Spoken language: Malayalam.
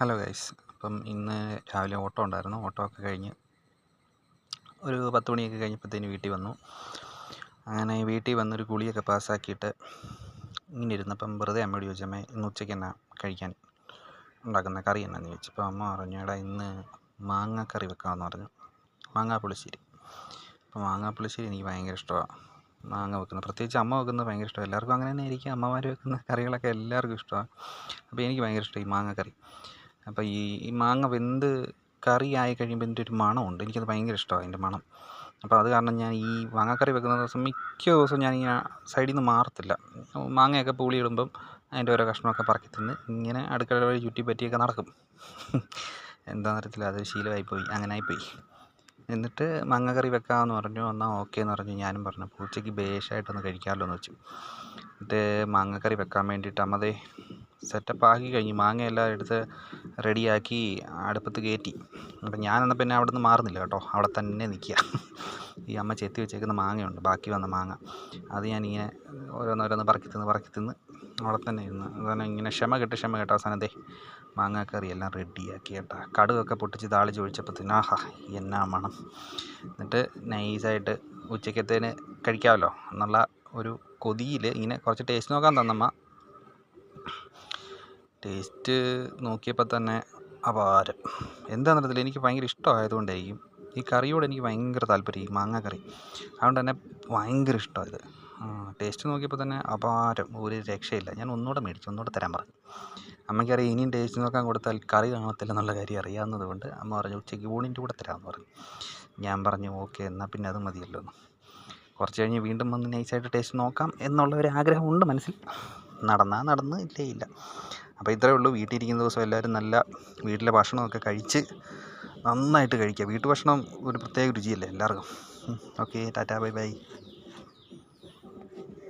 Hello guys. അപ്പം ഇന്ന് രാവിലെ ഓട്ടോ ഉണ്ടായിരുന്നു. ഓട്ടോ ഒക്കെ കഴിഞ്ഞ് ഒരു 10 മണിയൊക്കെ കഴിഞ്ഞപ്പോഴത്തേന് വീട്ടിൽ വന്നു. അങ്ങനെ വീട്ടിൽ വന്നൊരു കുളിയൊക്കെ പാസ്സാക്കിയിട്ട് ഇങ്ങനെ ഇരുന്നപ്പം വെറുതെ അമ്മയോട് ചോദിച്ചു, അമ്മേ ഇന്ന് ഉച്ചയ്ക്ക് എന്നാ കഴിക്കാൻ ഉണ്ടാക്കുന്ന കറി എന്നാന്ന് ചോദിച്ചപ്പോൾ അമ്മ പറഞ്ഞു, എടാ ഇന്ന് മാങ്ങാക്കറി വെക്കാമെന്ന് പറഞ്ഞു. മാങ്ങാ പുളിശ്ശേരി. അപ്പോൾ മാങ്ങാ പുളിശ്ശേരി എനിക്ക് ഭയങ്കര ഇഷ്ടമാണ്. മാങ്ങ വെക്കുന്നത്, പ്രത്യേകിച്ച് അമ്മ വെക്കുന്നത് ഭയങ്കര ഇഷ്ടമാണ്. എല്ലാവർക്കും അങ്ങനെ തന്നെ ആയിരിക്കും, അമ്മമാർ വെക്കുന്ന കറികളൊക്കെ എല്ലാവർക്കും ഇഷ്ടമാണ്. അപ്പോൾ എനിക്ക് ഭയങ്കര ഇഷ്ടമായി ഈ മാങ്ങാക്കറി. അപ്പോൾ ഈ മാങ്ങ വെന്ത് കറി ആയി കഴിയുമ്പോൾ ഇതിൻ്റെ ഒരു മണമുണ്ട്, എനിക്കത് ഭയങ്കര ഇഷ്ടമാണ് അതിൻ്റെ മണം. അപ്പോൾ അത് കാരണം ഞാൻ ഈ മാങ്ങാക്കറി വെക്കുന്ന ദിവസം മിക്ക ദിവസവും ഞാനിങ്ങനെ സൈഡിൽ നിന്ന് മാറത്തില്ല. മാങ്ങയൊക്കെ പൂളി ഇടുമ്പം അതിൻ്റെ ഓരോ കഷ്ണമൊക്കെ പറക്കി തിന്ന് ഇങ്ങനെ അടുക്കള വഴി ചുറ്റി പറ്റിയൊക്കെ നടക്കും. എന്താണെന്ന് അറിയത്തില്ല, അതൊരു ശീലമായിപ്പോയി, അങ്ങനെ ആയിപ്പോയി. എന്നിട്ട് മാങ്ങാക്കറി വെക്കാമെന്ന് പറഞ്ഞു. എന്നാൽ ഓക്കെ എന്ന് പറഞ്ഞു. ഞാനും പറഞ്ഞു അപ്പോൾ ഉച്ചയ്ക്ക് ബേഷായിട്ടൊന്ന് കഴിക്കാമല്ലോ എന്ന് വെച്ചു. എന്നിട്ട് മാങ്ങാക്കറി വെക്കാൻ വേണ്ടിയിട്ട് അമ്മതേ സെറ്റപ്പ് ആക്കി കഴിഞ്ഞു. മാങ്ങയെല്ലാം എടുത്ത് റെഡിയാക്കി അടുപ്പത്ത് കയറ്റി. അപ്പം ഞാനെന്നാൽ പിന്നെ അവിടെ നിന്ന് മാറുന്നില്ല കേട്ടോ, അവിടെ തന്നെ നിൽക്കുക. ഈ അമ്മ ചെത്തി വെച്ചേക്കുന്ന മാങ്ങയുണ്ട്, ബാക്കി വന്ന മാങ്ങ, അത് ഞാനിങ്ങനെ ഓരോന്നോരോന്ന് പറക്കി തിന്ന് അവിടെ തന്നെ ഇരുന്ന് അതുപോലെ ഇങ്ങനെ ക്ഷമ കെട്ട് അവസാനം ദേ മാങ്ങാക്കറി എല്ലാം റെഡിയാക്കി കേട്ടോ. കടുകൊക്കെ പൊട്ടിച്ച് താളിച്ച് ഒഴിച്ചപ്പോഴത്തേന് ആഹാ എന്നാ മണം. എന്നിട്ട് നൈസായിട്ട് ഉച്ചക്കത്തേന് കഴിക്കാമല്ലോ എന്നുള്ള ഒരു കൊതിയിൽ ഇങ്ങനെ കുറച്ച് ടേസ്റ്റ് നോക്കാൻ തന്നമ്മ. ടേസ്റ്റ് നോക്കിയപ്പോൾ തന്നെ അപാരം. എന്താണെന്നറിയത്തില്ല, എനിക്ക് ഭയങ്കര ഇഷ്ടമായതുകൊണ്ടായിരിക്കും, ഈ കറിയോട് എനിക്ക് ഭയങ്കര താല്പര്യം, ഈ മാങ്ങാക്കറി. അതുകൊണ്ട് തന്നെ ഭയങ്കര ഇഷ്ടമാണ് ഇത്. ടേസ്റ്റ് നോക്കിയപ്പോൾ തന്നെ അപാരം, ഒരു രക്ഷയില്ല. ഞാൻ ഒന്നുകൂടെ മേടിച്ചു, ഒന്നുകൂടെ തരാൻ പറഞ്ഞു. അമ്മയ്ക്കറിയാം ഇനിയും ടേസ്റ്റ് നോക്കാൻ കൊടുത്താൽ കറി കാണത്തില്ല എന്നുള്ള കാര്യം അറിയാവുന്നത് കൊണ്ട് അമ്മ പറഞ്ഞു ഉച്ചയ്ക്ക് ഊണിൻ്റെ കൂടെ തരാമെന്ന് പറഞ്ഞു. ഞാൻ പറഞ്ഞു ഓക്കെ, എന്നാൽ പിന്നെ അത് മതിയല്ലോ എന്ന്. കുറച്ച് കഴിഞ്ഞ് വീണ്ടും വന്ന് നൈസായിട്ട് ടേസ്റ്റ് നോക്കാം എന്നുള്ള ഒരു ആഗ്രഹമുണ്ട് മനസ്സിൽ. നടന്ന് ഇല്ല. അപ്പോൾ ഇത്രയേ ഉള്ളൂ. വീട്ടിലിരിക്കുന്ന ദിവസം എല്ലാവരും നല്ല വീട്ടിലെ ഭക്ഷണമൊക്കെ കഴിച്ച് നന്നായിട്ട് കഴിക്കുക. വീട്ടു ഭക്ഷണം ഒരു പ്രത്യേക രുചിയല്ലേ എല്ലാവർക്കും. Okay, Tata, bye bye.